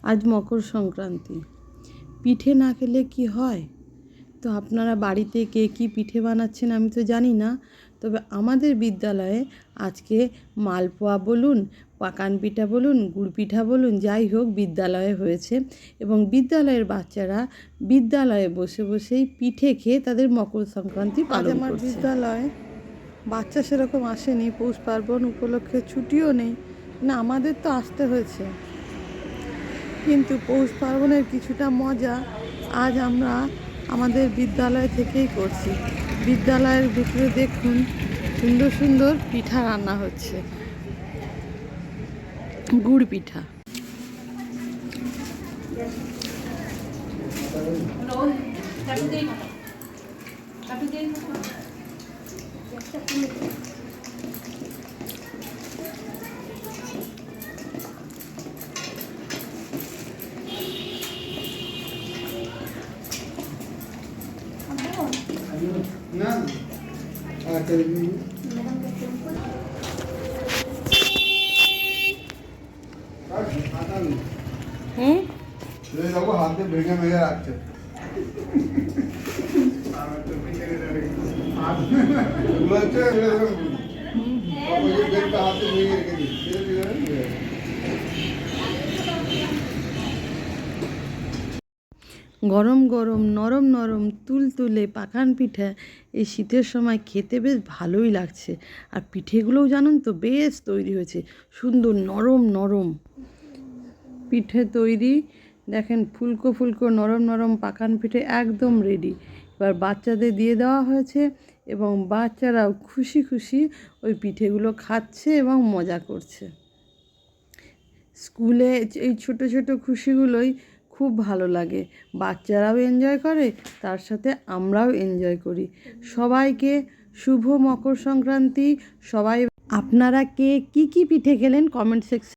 আজ মকর সংক্রান্তি। পিঠে না খেলে কি হয়? তো আপনারা বাড়িতে কে কী পিঠে বানাচ্ছেন আমি তো জানি না, তবে আমাদের বিদ্যালয়ে আজকে মালপোয়া বলুন, পাকান পিঠা বলুন, গুড় পিঠা বলুন, যাই হোক বিদ্যালয়ে হয়েছে এবং বিদ্যালয়ের বাচ্চারা বিদ্যালয়ে বসে বসেই পিঠে খেয়ে তাদের মকর সংক্রান্তি পালন করছে। আমার বিদ্যালয়ে বাচ্চা সেরকম আসেনি, পৌষ পার্বণ উপলক্ষে ছুটিও নেই, না আমাদের তো আসতে হয়েছে, কিন্তু পৌষ পার্বণের কিছুটা মজা আজ আমরা আমাদের বিদ্যালয় থেকেই করছি। বিদ্যালয়ের ভিতরে দেখুন সুন্দর সুন্দর পিঠা রান্না হচ্ছে, গুড় পিঠা। না হাতে ভেঙে ভেঙে রাখছে। হাতে ভেঙে রেখে দিচ্ছি। গরম গরম নরম নরম তুলতুলে পাকান পিঠা এই শীতের সময় খেতে বেশ ভালোই লাগছে। আর পিঠেগুলোও জানেন তো বেশ তৈরি হয়েছে, সুন্দর নরম নরম পিঠে তৈরি। দেখেন ফুলকো ফুলকো নরম নরম পাকান পিঠে একদম রেডি। এবার বাচ্চাদের দিয়ে দেওয়া হয়েছে এবং বাচ্চারাও খুশি খুশি ওই পিঠেগুলো খাচ্ছে এবং মজা করছে। স্কুলে এই ছোট ছোট খুশিগুলোই খুব ভালো লাগে, বাচ্চারাও এনজয় করে, তার সাথে আমরাও এনজয় করি। সবাইকে শুভ মকর সংক্রান্তি। সবাই আপনারা কে কী কী পিঠে খেলেন কমেন্ট সেকশন